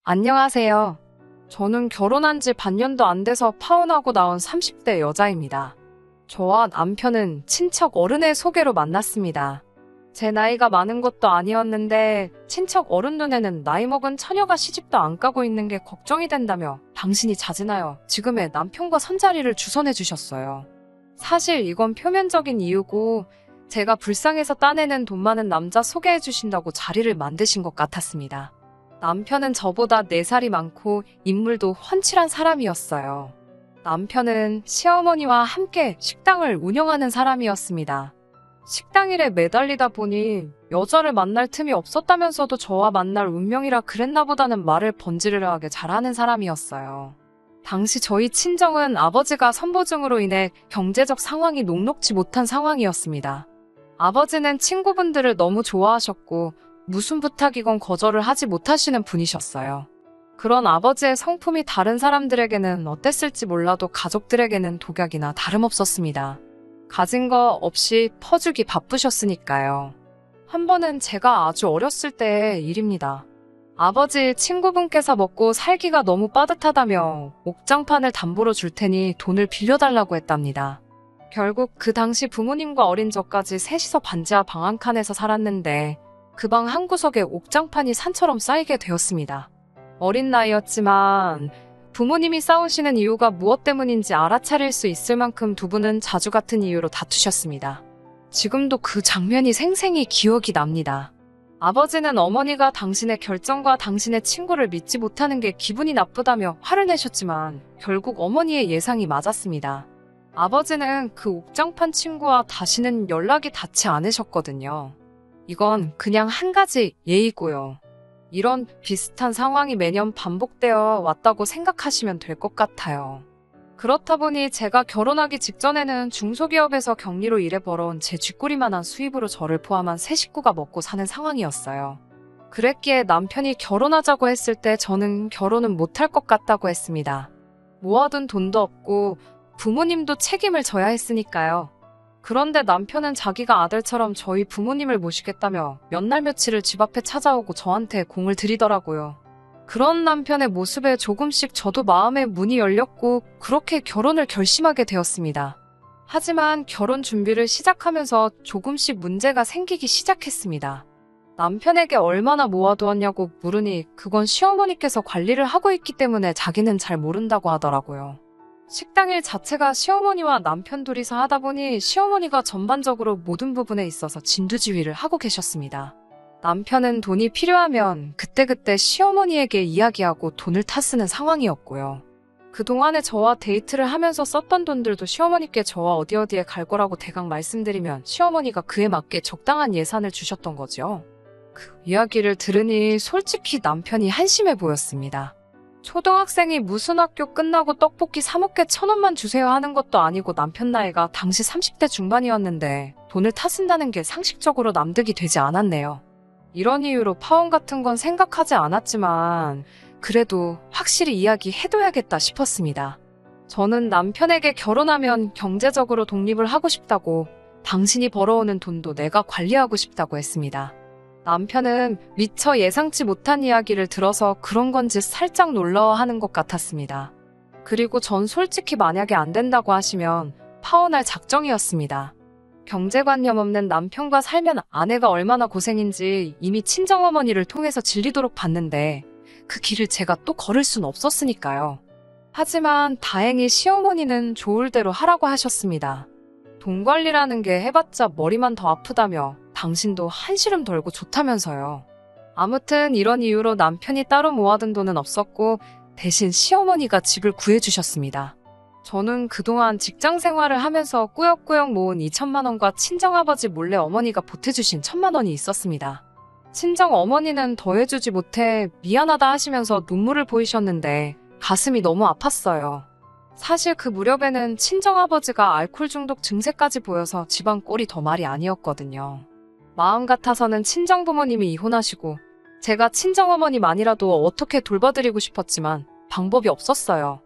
안녕하세요. 저는 결혼한 지 반년도 안 돼서 파혼하고 나온 30대 여자입니다. 저와 남편은 친척 어른의 소개로 만났습니다. 제 나이가 많은 것도 아니었는데 친척 어른 눈에는 나이 먹은 처녀가 시집도 안 가고 있는 게 걱정이 된다며 당신이 자진하여 지금의 남편과 선자리를 주선해 주셨어요. 사실 이건 표면적인 이유고 제가 불쌍해서 따내는 돈 많은 남자 소개해 주신다고 자리를 만드신 것 같았습니다. 남편은 저보다 4살이 많고 인물도 훤칠한 사람이었어요. 남편은 시어머니와 함께 식당을 운영하는 사람이었습니다. 식당 일에 매달리다 보니 여자를 만날 틈이 없었다면서도 저와 만날 운명이라 그랬나 보다는 말을 번지르르하게 잘하는 사람이었어요. 당시 저희 친정은 아버지가 선보증으로 인해 경제적 상황이 녹록지 못한 상황이었습니다. 아버지는 친구분들을 너무 좋아하셨고 무슨 부탁이건 거절을 하지 못하시는 분이셨어요. 그런 아버지의 성품이 다른 사람들에게는 어땠을지 몰라도 가족들에게는 독약이나 다름없었습니다. 가진 거 없이 퍼주기 바쁘셨으니까요. 한 번은 제가 아주 어렸을 때의 일입니다. 아버지 친구분께서 먹고 살기가 너무 빠듯하다며 옥장판을 담보로 줄 테니 돈을 빌려달라고 했답니다. 결국 그 당시 부모님과 어린 저까지 셋이서 반지하 방 한 칸에서 살았는데 그 방 한 구석에 옥장판이 산처럼 쌓이게 되었습니다. 어린 나이였지만 부모님이 싸우시는 이유가 무엇 때문인지 알아차릴 수 있을 만큼 두 분은 자주 같은 이유로 다투셨습니다. 지금도 그 장면이 생생히 기억이 납니다. 아버지는 어머니가 당신의 결정과 당신의 친구를 믿지 못하는 게 기분이 나쁘다며 화를 내셨지만 결국 어머니의 예상이 맞았습니다. 아버지는 그 옥장판 친구와 다시는 연락이 닿지 않으셨거든요. 이건 그냥 한 가지 예이고요. 이런 비슷한 상황이 매년 반복되어 왔다고 생각하시면 될 것 같아요. 그렇다 보니 제가 결혼하기 직전에는 중소기업에서 격리로 일해 벌어온 제 쥐꼬리만한 수입으로 저를 포함한 세 식구가 먹고 사는 상황이었어요. 그랬기에 남편이 결혼하자고 했을 때 저는 결혼은 못할 것 같다고 했습니다. 모아둔 돈도 없고 부모님도 책임을 져야 했으니까요. 그런데 남편은 자기가 아들처럼 저희 부모님을 모시겠다며 몇 날 며칠을 집 앞에 찾아오고 저한테 공을 들이더라고요. 그런 남편의 모습에 조금씩 저도 마음의 문이 열렸고 그렇게 결혼을 결심하게 되었습니다. 하지만 결혼 준비를 시작하면서 조금씩 문제가 생기기 시작했습니다. 남편에게 얼마나 모아두었냐고 물으니 그건 시어머니께서 관리를 하고 있기 때문에 자기는 잘 모른다고 하더라고요. 식당 일 자체가 시어머니와 남편 둘이서 하다 보니 시어머니가 전반적으로 모든 부분에 있어서 진두지휘를 하고 계셨습니다. 남편은 돈이 필요하면 그때그때 시어머니에게 이야기하고 돈을 타쓰는 상황이었고요. 그동안에 저와 데이트를 하면서 썼던 돈들도 시어머니께 저와 어디에 갈 거라고 대강 말씀드리면 시어머니가 그에 맞게 적당한 예산을 주셨던 거죠. 그 이야기를 들으니 솔직히 남편이 한심해 보였습니다. 초등학생이 무슨 학교 끝나고 떡볶이 사 먹게 1,000원만 주세요 하는 것도 아니고 남편 나이가 당시 30대 중반이었는데 돈을 타쓴다는 게 상식적으로 납득이 되지 않았네요. 이런 이유로 파혼 같은 건 생각하지 않았지만 그래도 확실히 이야기해둬야겠다 싶었습니다. 저는 남편에게 결혼하면 경제적으로 독립을 하고 싶다고 당신이 벌어오는 돈도 내가 관리하고 싶다고 했습니다. 남편은 미처 예상치 못한 이야기를 들어서 그런 건지 살짝 놀라워하는 것 같았습니다. 그리고 전 솔직히 만약에 안 된다고 하시면 파혼할 작정이었습니다. 경제관념 없는 남편과 살면 아내가 얼마나 고생인지 이미 친정어머니를 통해서 질리도록 봤는데 그 길을 제가 또 걸을 순 없었으니까요. 하지만 다행히 시어머니는 좋을 대로 하라고 하셨습니다. 돈 관리라는 게 해봤자 머리만 더 아프다며 당신도 한시름 덜고 좋다면서요. 아무튼 이런 이유로 남편이 따로 모아둔 돈은 없었고 대신 시어머니가 집을 구해주셨습니다. 저는 그동안 직장 생활을 하면서 꾸역꾸역 모은 2천만 원과 친정아버지 몰래 어머니가 보태주신 1,000만 원이 있었습니다. 친정 어머니는 더해주지 못해 미안하다 하시면서 눈물을 보이셨는데 가슴이 너무 아팠어요. 사실 그 무렵에는 친정아버지가 알코올 중독 증세까지 보여서 집안 꼴이 더 말이 아니었거든요. 마음 같아서는 친정부모님이 이혼하시고 제가 친정어머니만이라도 어떻게 돌봐드리고 싶었지만 방법이 없었어요.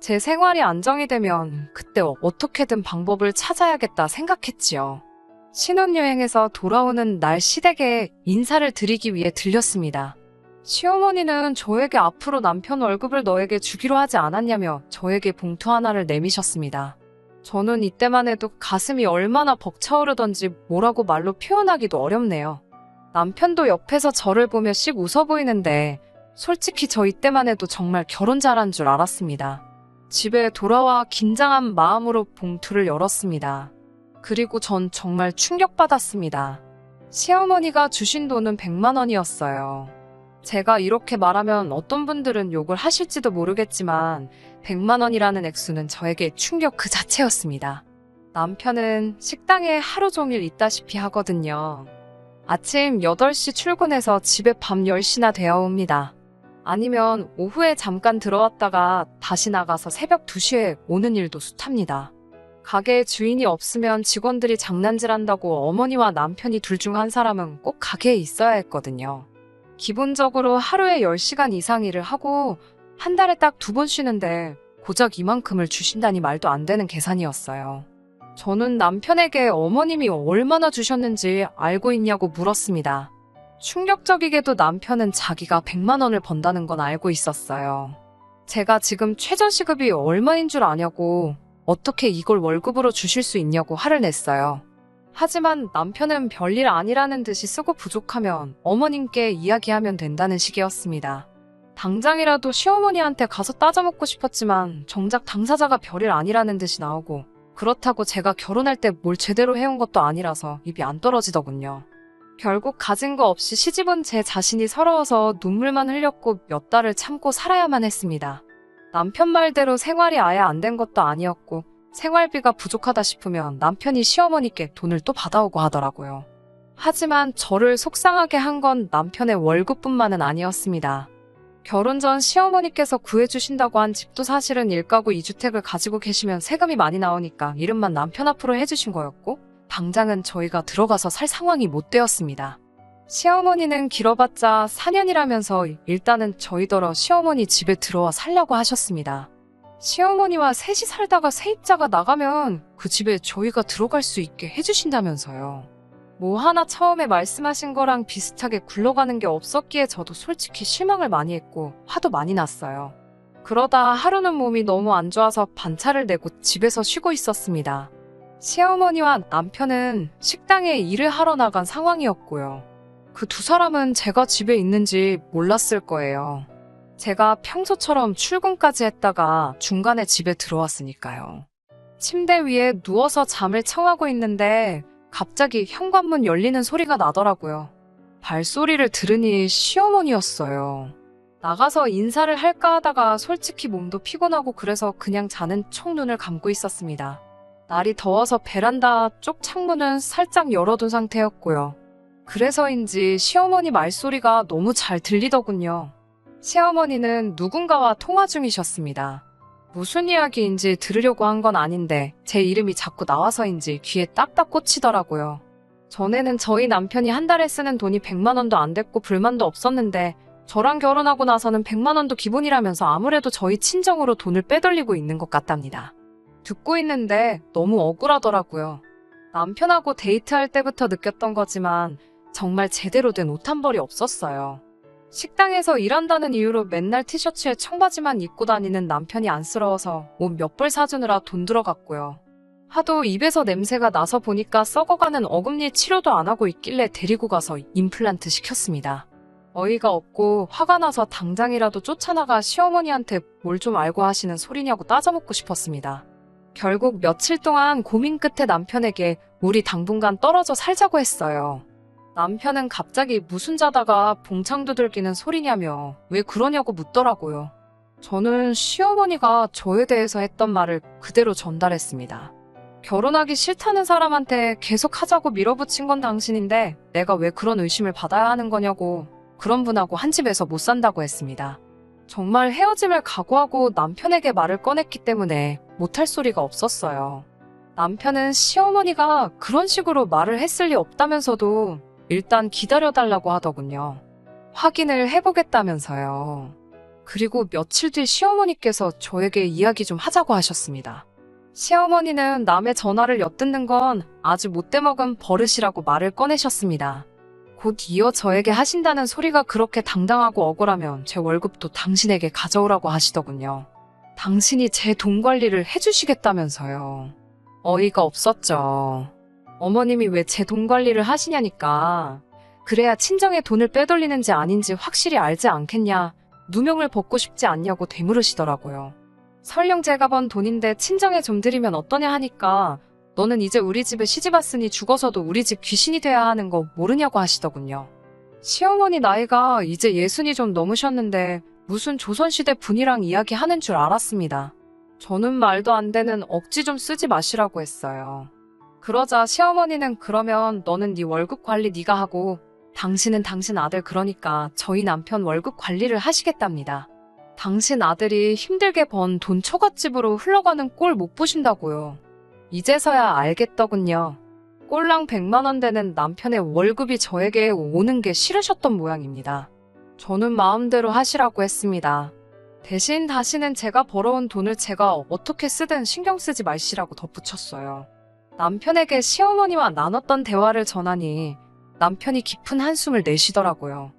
제 생활이 안정이 되면 그때 어떻게든 방법을 찾아야겠다 생각했지요. 신혼여행에서 돌아오는 날 시댁에 인사를 드리기 위해 들렸습니다. 시어머니는 저에게 앞으로 남편 월급을 너에게 주기로 하지 않았냐며 저에게 봉투 하나를 내미셨습니다. 저는 이때만 해도 가슴이 얼마나 벅차오르던지 뭐라고 말로 표현하기도 어렵네요. 남편도 옆에서 저를 보며 씩 웃어 보이는데 솔직히 저 이때만 해도 정말 결혼 잘한 줄 알았습니다. 집에 돌아와 긴장한 마음으로 봉투를 열었습니다. 그리고 전 정말 충격받았습니다. 시어머니가 주신 돈은 100만 원이었어요. 제가 이렇게 말하면 어떤 분들은 욕을 하실지도 모르겠지만 100만 원이라는 액수는 저에게 충격 그 자체였습니다. 남편은 식당에 하루 종일 있다시피 하거든요. 아침 8시 출근해서 집에 밤 10시나 되어 옵니다. 아니면 오후에 잠깐 들어왔다가 다시 나가서 새벽 2시에 오는 일도 숱합니다. 가게에 주인이 없으면 직원들이 장난질한다고 어머니와 남편이 둘 중 한 사람은 꼭 가게에 있어야 했거든요. 기본적으로 하루에 10시간 이상 일을 하고 한 달에 딱 2번 쉬는데 고작 이만큼을 주신다니 말도 안 되는 계산이었어요. 저는 남편에게 어머님이 얼마나 주셨는지 알고 있냐고 물었습니다. 충격적이게도 남편은 자기가 100만 원을 번다는 건 알고 있었어요. 제가 지금 최저시급이 얼마인 줄 아냐고 어떻게 이걸 월급으로 주실 수 있냐고 화를 냈어요. 하지만 남편은 별일 아니라는 듯이 쓰고 부족하면 어머님께 이야기하면 된다는 식이었습니다. 당장이라도 시어머니한테 가서 따져먹고 싶었지만 정작 당사자가 별일 아니라는 듯이 나오고 그렇다고 제가 결혼할 때 뭘 제대로 해온 것도 아니라서 입이 안 떨어지더군요. 결국 가진 거 없이 시집온 제 자신이 서러워서 눈물만 흘렸고 몇 달을 참고 살아야만 했습니다. 남편 말대로 생활이 아예 안 된 것도 아니었고 생활비가 부족하다 싶으면 남편이 시어머니께 돈을 또 받아오고 하더라고요. 하지만 저를 속상하게 한 건 남편의 월급뿐만은 아니었습니다. 결혼 전 시어머니께서 구해주신다고 한 집도 사실은 1가구 2주택을 가지고 계시면 세금이 많이 나오니까 이름만 남편 앞으로 해주신 거였고 당장은 저희가 들어가서 살 상황이 못 되었습니다. 시어머니는 길어봤자 4년이라면서 일단은 저희더러 시어머니 집에 들어와 살려고 하셨습니다. 시어머니와 셋이 살다가 세입자가 나가면 그 집에 저희가 들어갈 수 있게 해주신다면서요. 뭐 하나 처음에 말씀하신 거랑 비슷하게 굴러가는 게 없었기에 저도 솔직히 실망을 많이 했고 화도 많이 났어요. 그러다 하루는 몸이 너무 안 좋아서 반차를 내고 집에서 쉬고 있었습니다. 시어머니와 남편은 식당에 일을 하러 나간 상황이었고요. 그 두 사람은 제가 집에 있는지 몰랐을 거예요. 제가 평소처럼 출근까지 했다가 중간에 집에 들어왔으니까요. 침대 위에 누워서 잠을 청하고 있는데 갑자기 현관문 열리는 소리가 나더라고요. 발소리를 들으니 시어머니였어요. 나가서 인사를 할까 하다가 솔직히 몸도 피곤하고 그래서 그냥 자는 척 눈을 감고 있었습니다. 날이 더워서 베란다 쪽 창문은 살짝 열어둔 상태였고요. 그래서인지 시어머니 말소리가 너무 잘 들리더군요. 시어머니는 누군가와 통화 중이셨습니다. 무슨 이야기인지 들으려고 한 건 아닌데 제 이름이 자꾸 나와서인지 귀에 딱딱 꽂히더라고요. 전에는 저희 남편이 한 달에 쓰는 돈이 100만 원도 안 됐고 불만도 없었는데 저랑 결혼하고 나서는 100만 원도 기본이라면서 아무래도 저희 친정으로 돈을 빼돌리고 있는 것 같답니다. 듣고 있는데 너무 억울하더라고요. 남편하고 데이트할 때부터 느꼈던 거지만 정말 제대로 된 옷 한 벌이 없었어요. 식당에서 일한다는 이유로 맨날 티셔츠에 청바지만 입고 다니는 남편이 안쓰러워서 옷 몇 벌 사주느라 돈 들어갔고요. 하도 입에서 냄새가 나서 보니까 썩어가는 어금니 치료도 안 하고 있길래 데리고 가서 임플란트 시켰습니다. 어이가 없고 화가 나서 당장이라도 쫓아나가 시어머니한테 뭘 좀 알고 하시는 소리냐고 따져먹고 싶었습니다. 결국 며칠 동안 고민 끝에 남편에게 우리 당분간 떨어져 살자고 했어요. 남편은 갑자기 무슨 자다가 봉창 두들기는 소리냐며 왜 그러냐고 묻더라고요. 저는 시어머니가 저에 대해서 했던 말을 그대로 전달했습니다. 결혼하기 싫다는 사람한테 계속 하자고 밀어붙인 건 당신인데 내가 왜 그런 의심을 받아야 하는 거냐고 그런 분하고 한 집에서 못 산다고 했습니다. 정말 헤어짐을 각오하고 남편에게 말을 꺼냈기 때문에 못할 소리가 없었어요. 남편은 시어머니가 그런 식으로 말을 했을 리 없다면서도 일단 기다려달라고 하더군요. 확인을 해보겠다면서요. 그리고 며칠 뒤 시어머니께서 저에게 이야기 좀 하자고 하셨습니다. 시어머니는 남의 전화를 엿듣는 건 아주 못돼먹은 버릇이라고 말을 꺼내셨습니다. 곧 이어 저에게 하신다는 소리가 그렇게 당당하고 억울하면 제 월급도 당신에게 가져오라고 하시더군요. 당신이 제 돈 관리를 해주시겠다면서요. 어이가 없었죠. 어머님이 왜 제 돈 관리를 하시냐니까. 그래야 친정에 돈을 빼돌리는지 아닌지 확실히 알지 않겠냐. 누명을 벗고 싶지 않냐고 되물으시더라고요. 설령 제가 번 돈인데 친정에 좀 드리면 어떠냐 하니까 너는 이제 우리 집에 시집 왔으니 죽어서도 우리 집 귀신이 돼야 하는 거 모르냐고 하시더군요. 시어머니 나이가 이제 60이 좀 넘으셨는데 무슨 조선시대 분이랑 이야기하는 줄 알았습니다. 저는 말도 안 되는 억지 좀 쓰지 마시라고 했어요. 그러자 시어머니는 그러면 너는 네 월급 관리 네가 하고 당신은 당신 아들 그러니까 저희 남편 월급 관리를 하시겠답니다. 당신 아들이 힘들게 번 돈 처갓집으로 흘러가는 꼴 못 보신다고요. 이제서야 알겠더군요. 꼴랑 100만 원 되는 남편의 월급이 저에게 오는 게 싫으셨던 모양입니다. 저는 마음대로 하시라고 했습니다. 대신 다시는 제가 벌어온 돈을 제가 어떻게 쓰든 신경 쓰지 마시라고 덧붙였어요. 남편에게 시어머니와 나눴던 대화를 전하니 남편이 깊은 한숨을 내쉬더라고요.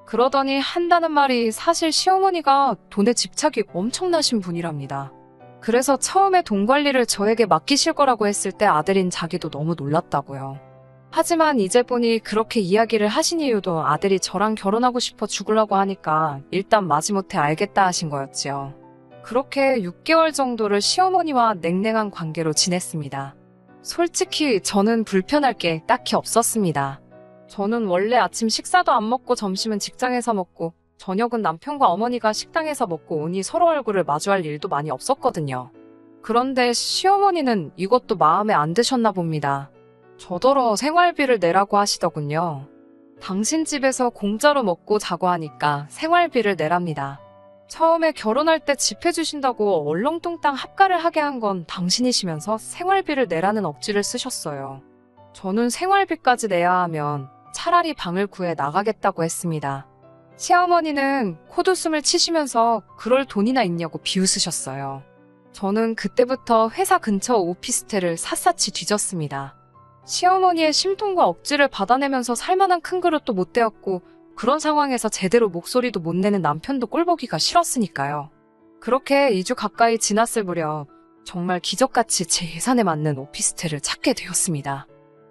그러더니 한다는 말이 사실 시어머니가 돈에 집착이 엄청나신 분이랍니다. 그래서 처음에 돈 관리를 저에게 맡기실 거라고 했을 때 아들인 자기도 너무 놀랐다고요. 하지만 이제 보니 그렇게 이야기를 하신 이유도 아들이 저랑 결혼하고 싶어 죽으려고 하니까 일단 마지못해 알겠다 하신 거였지요. 그렇게 6개월 정도를 시어머니와 냉랭한 관계로 지냈습니다. 솔직히 저는 불편할 게 딱히 없었습니다. 저는 원래 아침 식사도 안 먹고 점심은 직장에서 먹고 저녁은 남편과 어머니가 식당에서 먹고 오니 서로 얼굴을 마주할 일도 많이 없었거든요. 그런데 시어머니는 이것도 마음에 안 드셨나 봅니다. 저더러 생활비를 내라고 하시더군요. 당신 집에서 공짜로 먹고 자고 하니까 생활비를 내랍니다. 처음에 결혼할 때 집 해주신다고 얼렁뚱땅 합가를 하게 한 건 당신이시면서 생활비를 내라는 억지를 쓰셨어요. 저는 생활비까지 내야 하면 차라리 방을 구해 나가겠다고 했습니다. 시어머니는 콧웃음을 치시면서 그럴 돈이나 있냐고 비웃으셨어요. 저는 그때부터 회사 근처 오피스텔을 샅샅이 뒤졌습니다. 시어머니의 심통과 억지를 받아내면서 살만한 큰 그릇도 못 대었고 그런 상황에서 제대로 목소리도 못 내는 남편도 꼴보기가 싫었으니까요. 그렇게 2주 가까이 지났을 무렵 정말 기적같이 제 예산에 맞는 오피스텔을 찾게 되었습니다.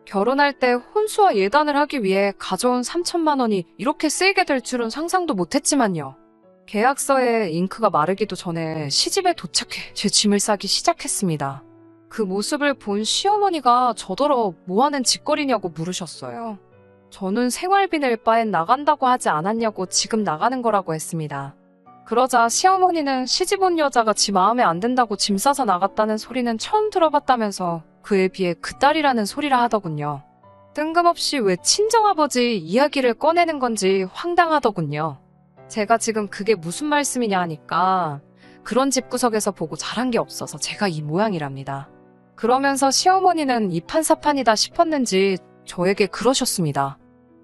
결혼할 때 혼수와 예단을 하기 위해 가져온 3천만 원이 이렇게 쓰이게 될 줄은 상상도 못했지만요. 계약서에 잉크가 마르기도 전에 시집에 도착해 제 짐을 싸기 시작했습니다. 그 모습을 본 시어머니가 저더러 뭐하는 짓거리냐고 물으셨어요. 저는 생활비 낼 바엔 나간다고 하지 않았냐고 지금 나가는 거라고 했습니다. 그러자 시어머니는 시집 온 여자가 지 마음에 안 든다고 짐 싸서 나갔다는 소리는 처음 들어봤다면서 그에 비해 그 딸이라는 소리라 하더군요. 뜬금없이 왜 친정아버지 이야기를 꺼내는 건지 황당하더군요. 제가 지금 그게 무슨 말씀이냐 하니까 그런 집구석에서 보고 자란 게 없어서 제가 이 모양이랍니다. 그러면서 시어머니는 이판사판이다 싶었는지 저에게 그러셨습니다.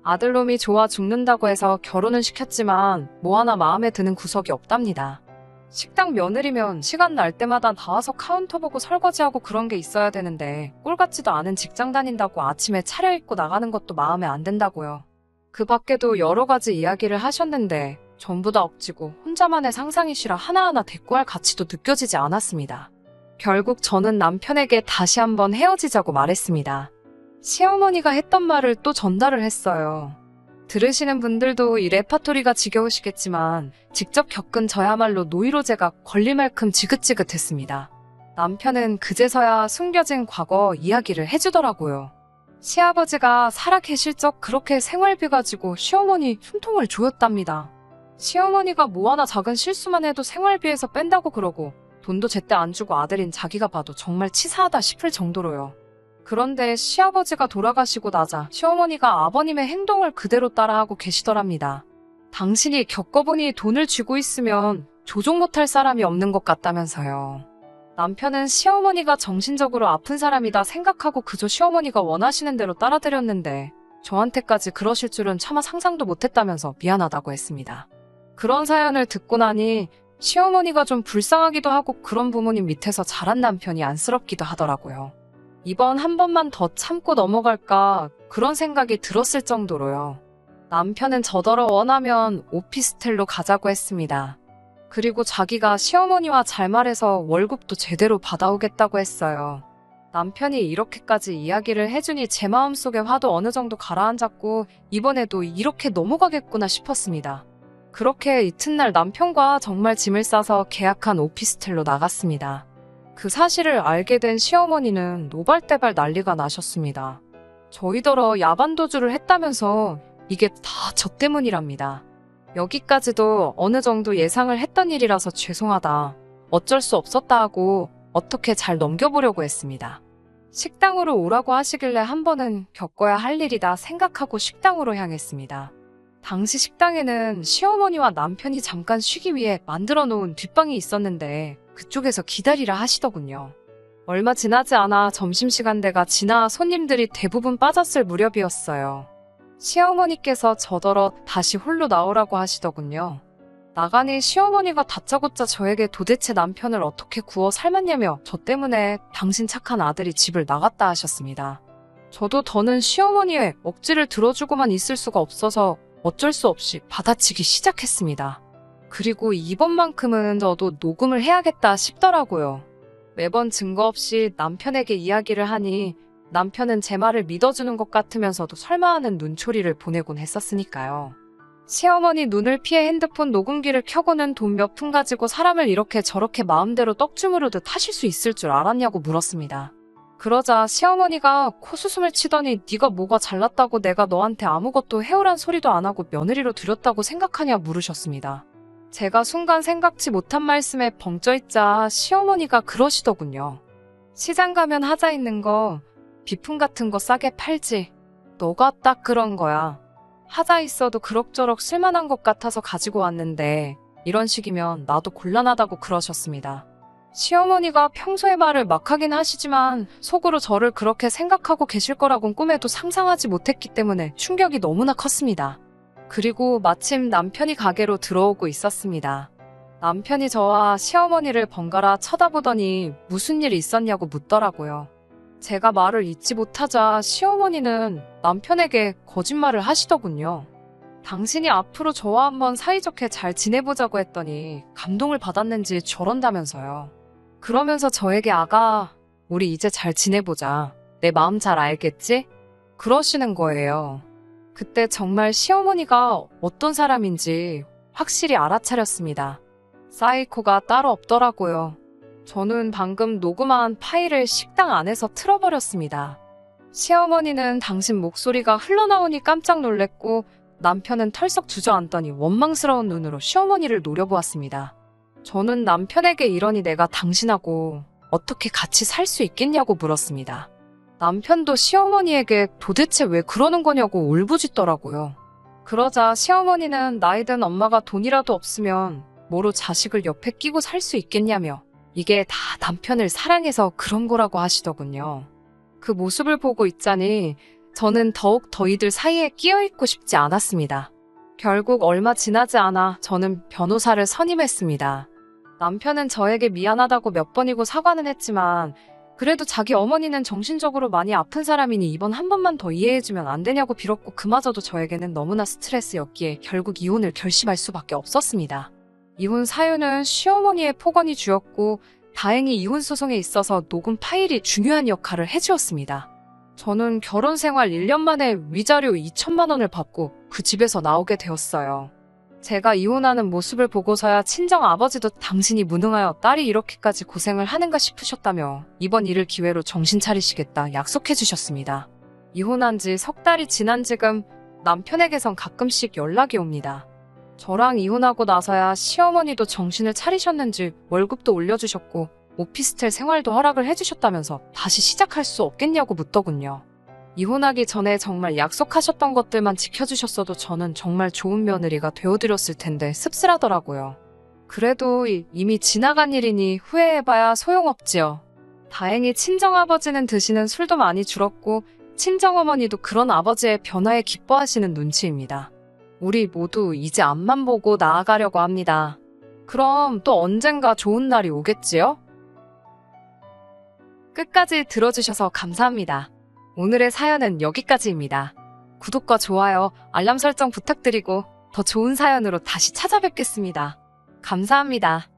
아들놈이 좋아 죽는다고 해서 결혼은 시켰지만 뭐 하나 마음에 드는 구석이 없답니다. 식당 며느리면 시간 날 때마다 나와서 카운터 보고 설거지하고 그런 게 있어야 되는데 꼴 같지도 않은 직장 다닌다고 아침에 차려입고 나가는 것도 마음에 안 든다고요. 그 밖에도 여러 가지 이야기를 하셨는데 전부 다 억지고 혼자만의 상상이시라 하나하나 대꾸할 가치도 느껴지지 않았습니다. 결국 저는 남편에게 다시 한번 헤어지자고 말했습니다. 시어머니가 했던 말을 또 전달을 했어요. 들으시는 분들도 이 레파토리가 지겨우시겠지만 직접 겪은 저야말로 노이로제가 걸릴 만큼 지긋지긋했습니다. 남편은 그제서야 숨겨진 과거 이야기를 해주더라고요. 시아버지가 살아 계실 적 그렇게 생활비 가지고 시어머니 숨통을 조였답니다. 시어머니가 뭐 하나 작은 실수만 해도 생활비에서 뺀다고 그러고 돈도 제때 안 주고 아들인 자기가 봐도 정말 치사하다 싶을 정도로요. 그런데 시아버지가 돌아가시고 나자 시어머니가 아버님의 행동을 그대로 따라하고 계시더랍니다. 당신이 겪어보니 돈을 쥐고 있으면 조종 못할 사람이 없는 것 같다면서요. 남편은 시어머니가 정신적으로 아픈 사람이다 생각하고 그저 시어머니가 원하시는 대로 따라드렸는데 저한테까지 그러실 줄은 차마 상상도 못했다면서 미안하다고 했습니다. 그런 사연을 듣고 나니 시어머니가 좀 불쌍하기도 하고 그런 부모님 밑에서 자란 남편이 안쓰럽기도 하더라고요. 이번 한 번만 더 참고 넘어갈까 그런 생각이 들었을 정도로요. 남편은 저더러 원하면 오피스텔로 가자고 했습니다. 그리고 자기가 시어머니와 잘 말해서 월급도 제대로 받아오겠다고 했어요. 남편이 이렇게까지 이야기를 해주니 제 마음속에 화도 어느 정도 가라앉았고 이번에도 이렇게 넘어가겠구나 싶었습니다. 그렇게 이튿날 남편과 정말 짐을 싸서 계약한 오피스텔로 나갔습니다. 그 사실을 알게 된 시어머니는 노발대발 난리가 나셨습니다. 저희더러 야반도주를 했다면서 이게 다 저 때문이랍니다. 여기까지도 어느 정도 예상을 했던 일이라서 죄송하다. 어쩔 수 없었다 하고 어떻게 잘 넘겨보려고 했습니다. 식당으로 오라고 하시길래 한 번은 겪어야 할 일이다 생각하고 식당으로 향했습니다. 당시 식당에는 시어머니와 남편이 잠깐 쉬기 위해 만들어 놓은 뒷방이 있었는데 그쪽에서 기다리라 하시더군요. 얼마 지나지 않아 점심시간대가 지나 손님들이 대부분 빠졌을 무렵이었어요. 시어머니께서 저더러 다시 홀로 나오라고 하시더군요. 나가니 시어머니가 다짜고짜 저에게 도대체 남편을 어떻게 구워 삶았냐며 저 때문에 당신 착한 아들이 집을 나갔다 하셨습니다. 저도 더는 시어머니의 억지를 들어주고만 있을 수가 없어서 어쩔 수 없이 받아치기 시작했습니다. 그리고 이번만큼은 저도 녹음을 해야겠다 싶더라고요. 매번 증거 없이 남편에게 이야기를 하니 남편은 제 말을 믿어주는 것 같으면서도 설마 하는 눈초리를 보내곤 했었으니까요. 시어머니 눈을 피해 핸드폰 녹음기를 켜고는 돈 몇 푼 가지고 사람을 이렇게 저렇게 마음대로 떡주무르듯 하실 수 있을 줄 알았냐고 물었습니다. 그러자 시어머니가 코수숨을 치더니 네가 뭐가 잘났다고 내가 너한테 아무것도 해오란 소리도 안 하고 며느리로 들였다고 생각하냐 물으셨습니다. 제가 순간 생각지 못한 말씀에 벙쪄있자 시어머니가 그러시더군요. 시장 가면 하자 있는 거 비품 같은 거 싸게 팔지. 너가 딱 그런 거야. 하자 있어도 그럭저럭 쓸만한 것 같아서 가지고 왔는데 이런 식이면 나도 곤란하다고 그러셨습니다. 시어머니가 평소에 말을 막 하긴 하시지만 속으로 저를 그렇게 생각하고 계실 거라곤 꿈에도 상상하지 못했기 때문에 충격이 너무나 컸습니다. 그리고 마침 남편이 가게로 들어오고 있었습니다. 남편이 저와 시어머니를 번갈아 쳐다보더니 무슨 일 있었냐고 묻더라고요. 제가 말을 잇지 못하자 시어머니는 남편에게 거짓말을 하시더군요. 당신이 앞으로 저와 한번 사이좋게 잘 지내보자고 했더니 감동을 받았는지 저런다면서요. 그러면서 저에게 아가, 우리 이제 잘 지내보자. 내 마음 잘 알겠지? 그러시는 거예요. 그때 정말 시어머니가 어떤 사람인지 확실히 알아차렸습니다. 사이코가 따로 없더라고요. 저는 방금 녹음한 파일을 식당 안에서 틀어버렸습니다. 시어머니는 당신 목소리가 흘러나오니 깜짝 놀랬고 남편은 털썩 주저앉더니 원망스러운 눈으로 시어머니를 노려보았습니다. 저는 남편에게 이러니 내가 당신하고 어떻게 같이 살 수 있겠냐고 물었습니다. 남편도 시어머니에게 도대체 왜 그러는 거냐고 울부짖더라고요. 그러자 시어머니는 나이든 엄마가 돈이라도 없으면 뭐로 자식을 옆에 끼고 살 수 있겠냐며 이게 다 남편을 사랑해서 그런 거라고 하시더군요. 그 모습을 보고 있자니 저는 더욱 더 이들 사이에 끼어있고 싶지 않았습니다. 결국 얼마 지나지 않아 저는 변호사를 선임했습니다. 남편은 저에게 미안하다고 몇 번이고 사과는 했지만 그래도 자기 어머니는 정신적으로 많이 아픈 사람이니 이번 한 번만 더 이해해주면 안 되냐고 빌었고 그마저도 저에게는 너무나 스트레스였기에 결국 이혼을 결심할 수밖에 없었습니다. 이혼 사유는 시어머니의 폭언이 주였고 다행히 이혼 소송에 있어서 녹음 파일이 중요한 역할을 해주었습니다. 저는 결혼 생활 1년 만에 위자료 2천만 원을 받고 그 집에서 나오게 되었어요. 제가 이혼하는 모습을 보고서야 친정 아버지도 당신이 무능하여 딸이 이렇게까지 고생을 하는가 싶으셨다며 이번 일을 기회로 정신 차리시겠다 약속해 주셨습니다. 이혼한 지 석 달이 지난 지금 남편에게선 가끔씩 연락이 옵니다. 저랑 이혼하고 나서야 시어머니도 정신을 차리셨는지 월급도 올려주셨고 오피스텔 생활도 허락을 해주셨다면서 다시 시작할 수 없겠냐고 묻더군요. 이혼하기 전에 정말 약속하셨던 것들만 지켜주셨어도 저는 정말 좋은 며느리가 되어드렸을 텐데 씁쓸하더라고요. 그래도 이미 지나간 일이니 후회해봐야 소용없지요. 다행히 친정아버지는 드시는 술도 많이 줄었고 친정어머니도 그런 아버지의 변화에 기뻐하시는 눈치입니다. 우리 모두 이제 앞만 보고 나아가려고 합니다. 그럼 또 언젠가 좋은 날이 오겠지요? 끝까지 들어주셔서 감사합니다. 오늘의 사연은 여기까지입니다. 구독과 좋아요, 알람 설정 부탁드리고 더 좋은 사연으로 다시 찾아뵙겠습니다. 감사합니다.